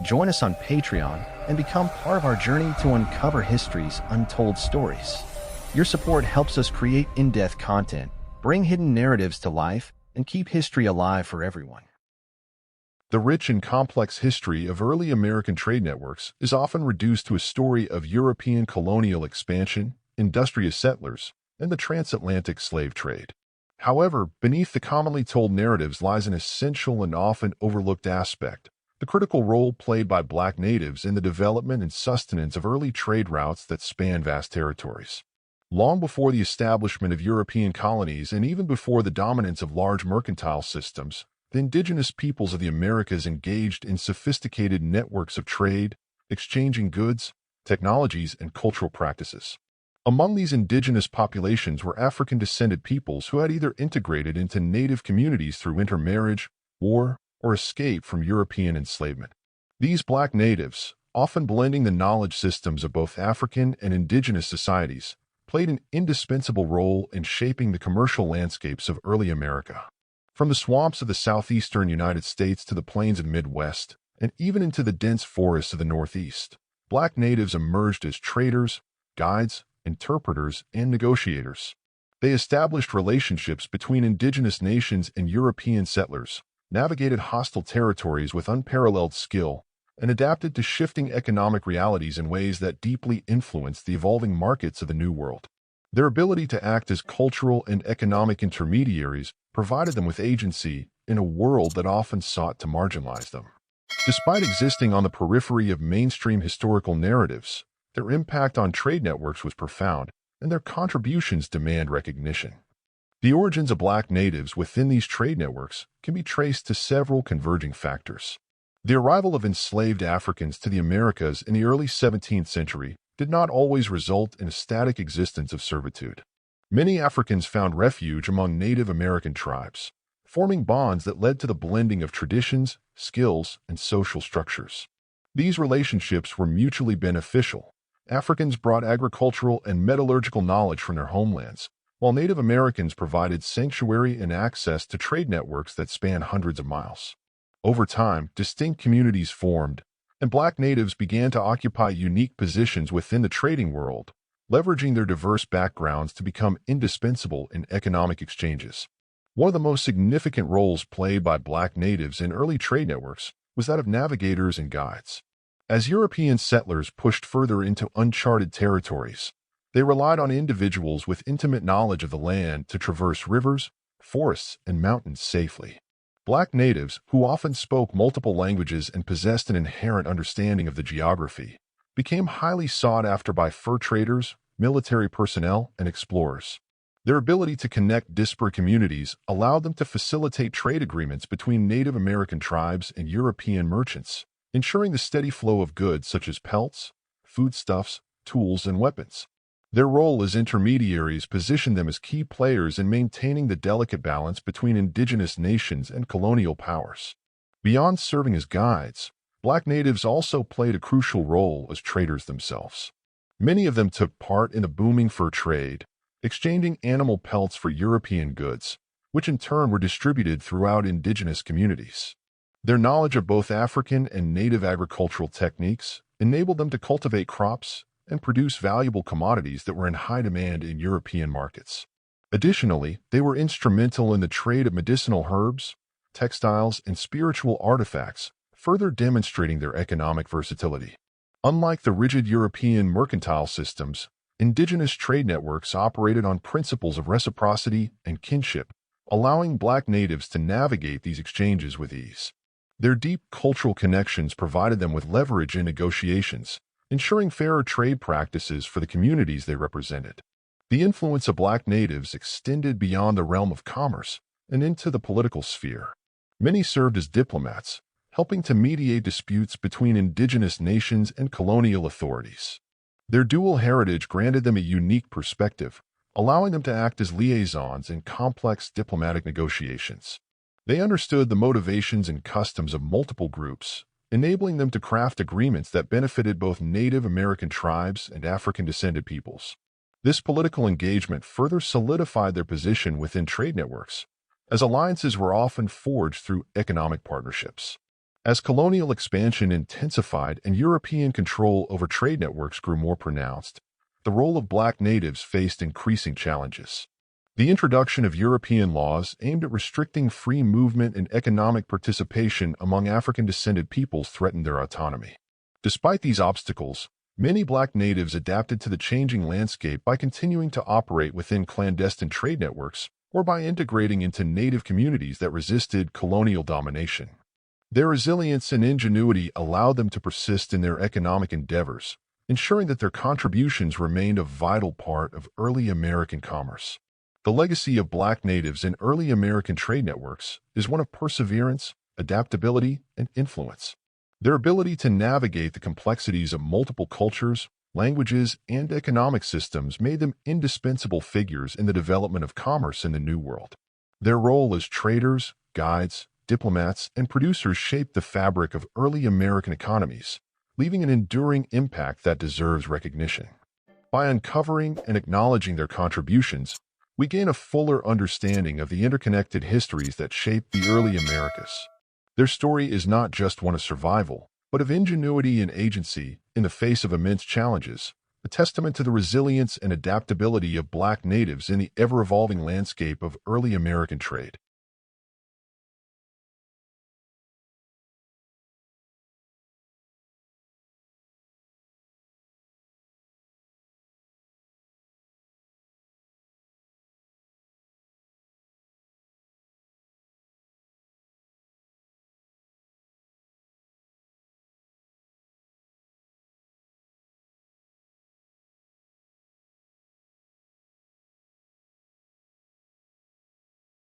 join us on Patreon, and become part of our journey to uncover history's untold stories. Your support helps us create in-depth content, bring hidden narratives to life, and keep history alive for everyone. The rich and complex history of early American trade networks is often reduced to a story of European colonial expansion, industrious settlers, and the transatlantic slave trade. However, beneath the commonly told narratives lies an essential and often overlooked aspect: the critical role played by Black natives in the development and sustenance of early trade routes that span vast territories. Long before the establishment of European colonies and even before the dominance of large mercantile systems, the indigenous peoples of the Americas engaged in sophisticated networks of trade, exchanging goods, technologies, and cultural practices. Among these indigenous populations were African-descended peoples who had either integrated into native communities through intermarriage, war, or escape from European enslavement. These Black natives, often blending the knowledge systems of both African and indigenous societies, played an indispensable role in shaping the commercial landscapes of early America. From the swamps of the southeastern United States to the plains of Midwest, and even into the dense forests of the Northeast, Black natives emerged as traders, guides, interpreters, and negotiators. They established relationships between indigenous nations and European settlers, navigated hostile territories with unparalleled skill, and adapted to shifting economic realities in ways that deeply influenced the evolving markets of the New World. Their ability to act as cultural and economic intermediaries provided them with agency in a world that often sought to marginalize them. Despite existing on the periphery of mainstream historical narratives, their impact on trade networks was profound, and their contributions demand recognition. The origins of Black natives within these trade networks can be traced to several converging factors. The arrival of enslaved Africans to the Americas in the early 17th century did not always result in a static existence of servitude. Many Africans found refuge among Native American tribes, forming bonds that led to the blending of traditions, skills, and social structures. These relationships were mutually beneficial. Africans brought agricultural and metallurgical knowledge from their homelands, while Native Americans provided sanctuary and access to trade networks that spanned hundreds of miles. Over time, distinct communities formed, and Black natives began to occupy unique positions within the trading world, leveraging their diverse backgrounds to become indispensable in economic exchanges. One of the most significant roles played by Black natives in early trade networks was that of navigators and guides. As European settlers pushed further into uncharted territories, they relied on individuals with intimate knowledge of the land to traverse rivers, forests, and mountains safely. Black natives, who often spoke multiple languages and possessed an inherent understanding of the geography, became highly sought after by fur traders, military personnel, and explorers. Their ability to connect disparate communities allowed them to facilitate trade agreements between Native American tribes and European merchants, ensuring the steady flow of goods such as pelts, foodstuffs, tools, and weapons. Their role as intermediaries positioned them as key players in maintaining the delicate balance between indigenous nations and colonial powers. Beyond serving as guides, Black natives also played a crucial role as traders themselves. Many of them took part in the booming fur trade, exchanging animal pelts for European goods, which in turn were distributed throughout indigenous communities. Their knowledge of both African and native agricultural techniques enabled them to cultivate crops and produce valuable commodities that were in high demand in European markets. Additionally, they were instrumental in the trade of medicinal herbs, textiles, and spiritual artifacts, further demonstrating their economic versatility. Unlike the rigid European mercantile systems, indigenous trade networks operated on principles of reciprocity and kinship, allowing Black natives to navigate these exchanges with ease. Their deep cultural connections provided them with leverage in negotiations, ensuring fairer trade practices for the communities they represented. The influence of Black natives extended beyond the realm of commerce and into the political sphere. Many served as diplomats, helping to mediate disputes between indigenous nations and colonial authorities. Their dual heritage granted them a unique perspective, allowing them to act as liaisons in complex diplomatic negotiations. They understood the motivations and customs of multiple groups, enabling them to craft agreements that benefited both Native American tribes and African-descended peoples. This political engagement further solidified their position within trade networks, as alliances were often forged through economic partnerships. As colonial expansion intensified and European control over trade networks grew more pronounced, the role of black natives faced increasing challenges. The introduction of European laws aimed at restricting free movement and economic participation among African-descended peoples threatened their autonomy. Despite these obstacles, many black natives adapted to the changing landscape by continuing to operate within clandestine trade networks or by integrating into native communities that resisted colonial domination. Their resilience and ingenuity allowed them to persist in their economic endeavors, ensuring that their contributions remained a vital part of early American commerce. The legacy of black natives in early American trade networks is one of perseverance, adaptability, and influence. Their ability to navigate the complexities of multiple cultures, languages, and economic systems made them indispensable figures in the development of commerce in the New World. Their role as traders, guides, diplomats, and producers shaped the fabric of early American economies, leaving an enduring impact that deserves recognition. By uncovering and acknowledging their contributions, we gain a fuller understanding of the interconnected histories that shaped the early Americas. Their story is not just one of survival, but of ingenuity and agency in the face of immense challenges, a testament to the resilience and adaptability of black natives in the ever-evolving landscape of early American trade.